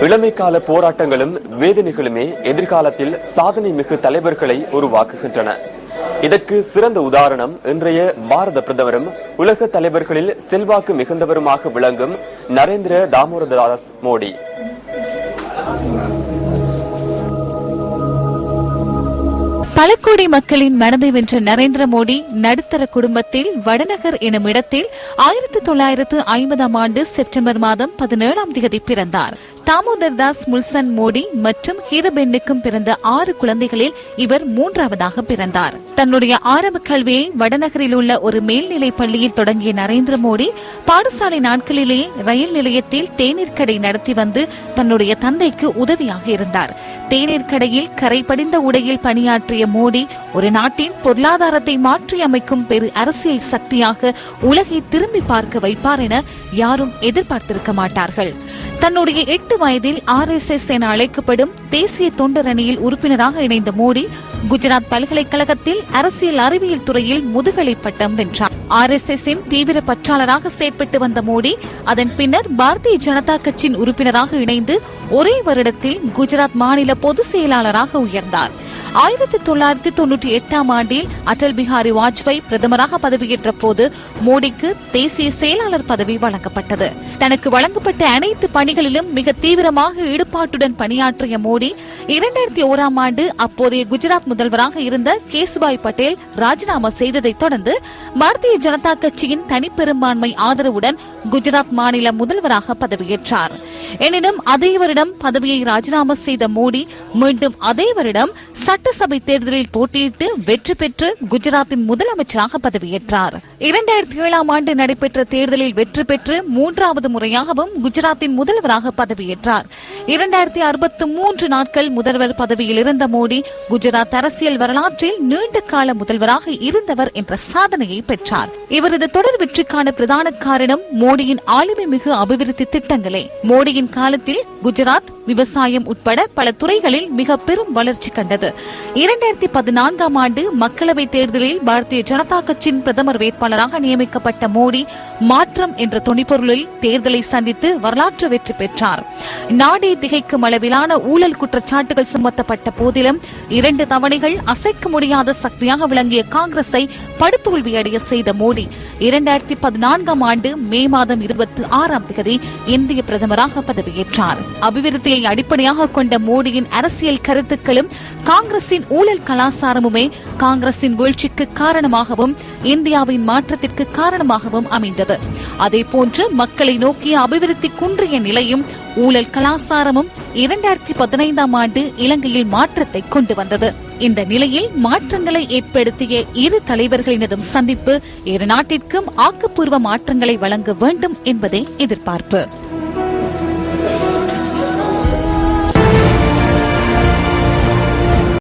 இளமை கால போராட்டங்களும் வேதனைகளுமே எதிர்காலத்தில் சாதனை மிகு தலைவர்களை உருவாக்குகின்றன. இதற்கு சிறந்த உதாரணம் இன்றைய பாரத பிரதமரும் உலக தலைவர்களில் செல்வாக்கு மிகுந்தவருமாக விளங்கும் நரேந்திர தாமோதரதாஸ் மோடி. பல கோடி மக்களின் மனதை வென்ற நரேந்திர மோடி நடுத்தர குடும்பத்தில் வடநகர் எனும் இடத்தில் 1950 ஆண்டு செப்டம்பர் மாதம் 17 பிறந்தார். தாமோதர்தாஸ் முல்சன் மோடி மற்றும் ஹீரபென்னுக்கும் பிறந்த 6 குழந்தைகளில் இவர் 3வது பிறந்தார். தன்னுடைய ஆரம்ப கல்வியை வடநகரில் உள்ள ஒரு மேல்நிலை பள்ளியில் தொடங்கிய நரேந்திர மோடி பாடசாலை நாட்களிலேயே ரயில் நிலையத்தில் தேநீர் கடை நடத்தி வந்து தன்னுடைய தந்தைக்கு உதவியாக இருந்தார். தேநீர் கடையில் கரை படிந்த உடையில் பணியாற்றிய மோடி ஒரு நாட்டின் பொருளாதாரத்தை மாற்றி அமைக்கும் பெரு அரசியல் சக்தியாக உலகை திரும்பி பார்க்க வைப்பார் என யாரும் எதிர்பார்த்திருக்க மாட்டார்கள். தன்னுடைய 8 வயதில் RSS என அழைக்கப்படும் தேசிய தொண்டர் அணியில் உறுப்பினராக இணைந்த மோடி குஜராத் பல்கலைக்கழகத்தில் அரசியல் அறிவியல் துறையில் முதுகலை பட்டம் வென்றார். RSSஇன் தீவிர பற்றாளராக செயற்பட்டு வந்த மோடி அதன் பின்னர் பாரதிய ஜனதா கட்சியின் உறுப்பினராக இணைந்து ஒரே வருடத்தில் குஜராத் மாநில பொதுச் செயலாளராக உயர்ந்தார். 1998 ஆண்டில் அடல் பிஹாரி வாஜ்பாய் பிரதமராக பதவியேற்ற போது மோடிக்கு தேசிய செயலாளர் பதவி வழங்கப்பட்டது. தனக்கு வழங்கப்பட்ட அனைத்து பணிகளிலும் மிக தீவிரமாக ஈடுபாட்டுடன் பணியாற்றிய மோடி 2001 ஆண்டு அப்போதைய குஜராத் முதல்வராக இருந்த கேசுபாய் பட்டேல் ராஜினாமா செய்ததை தொடர்ந்து பாரதிய ஜனதா கட்சியின் தனிப்பெரும்பான்மை ஆதரவுடன் குஜராத் மாநில முதல்வராக பதவியேற்றார். எனினும் அதே வருடம் பதவியை ராஜினாமா செய்த மோடி மீண்டும் அதே வருடம் சட்டசபை தேர்தலில் போட்டியிட்டு வெற்றி பெற்று குஜராத்தின் முதலமைச்சராக பதவியேற்றார். 2007 ஆண்டு நடைபெற்ற தேர்தலில் வெற்றி பெற்று 3வது முறையாகவும் குஜராத்தின் முதல்வராக பதவியேற்றார். 2063 நாட்கள் முதல்வர் பதவியில் இருந்த மோடி குஜராத் அரசியல் வரலாற்றில் நீண்ட கால முதல்வராக இருந்தவர் என்ற சாதனையை பெற்றார். இவரது தொடர் வெற்றிக்கான பிரதான காரணம் மோடியின் ஆளுமை மிகு அபிவிருத்தி திட்டங்களே. மோடியின் காலத்தில் குஜராத் விவசாயம் உட்பட பல துறைகளில் மிக பெரும் வளர்ச்சி கண்டது. 2014 ஆண்டு மக்களவை தேர்தலில் பாரதிய ஜனதா கட்சியின் பிரதமர் வேட்பாளராக நியமிக்கப்பட்ட மோடி மாற்றம் என்ற துணிப்பொருளில் தேர்தலை சந்தித்து வரலாற்று வெற்றி பெற்றார். நாடே திகைக்கும் அளவிலான ஊழல் குற்றச்சாட்டுகள் சுமத்தப்பட்ட போதிலும் 2 தவணைகள் அசைக்க முடியாத சக்தியாக விளங்கிய காங்கிரஸை படுதோல்வியடைய செய்த மோடி 2014 ஆண்டு மே மாதம் 26 இந்திய பிரதமராக பதவியேற்றார். அபிவிருத்தியை அடிப்படையாக கொண்ட மோடியின் அரசியல் கருத்துக்களும் காங்கிரசின் ஊழல் கலாச்சாரமுமே காங்கிரசின் வீழ்ச்சிக்கு காரணமாகவும் இந்தியாவின் மாற்றத்திற்கு காரணமாகவும் அமைந்தது. அதேபோன்று மக்களை நோக்கிய அபிவிருத்தி குன்றிய நிலையும் ஊழல் கலாச்சாரமும் 2015 ஆண்டு இலங்கையில் மாற்றத்தை கொண்டு வந்தது. இந்த நிலையில் மாற்றங்களை ஏற்படுத்திய இரு தலைவர்களினதும் சந்திப்பு இரு நாட்டிற்கும் ஆக்கப்பூர்வ மாற்றங்களை வழங்க வேண்டும் என்பதே எதிர்பார்ப்பு.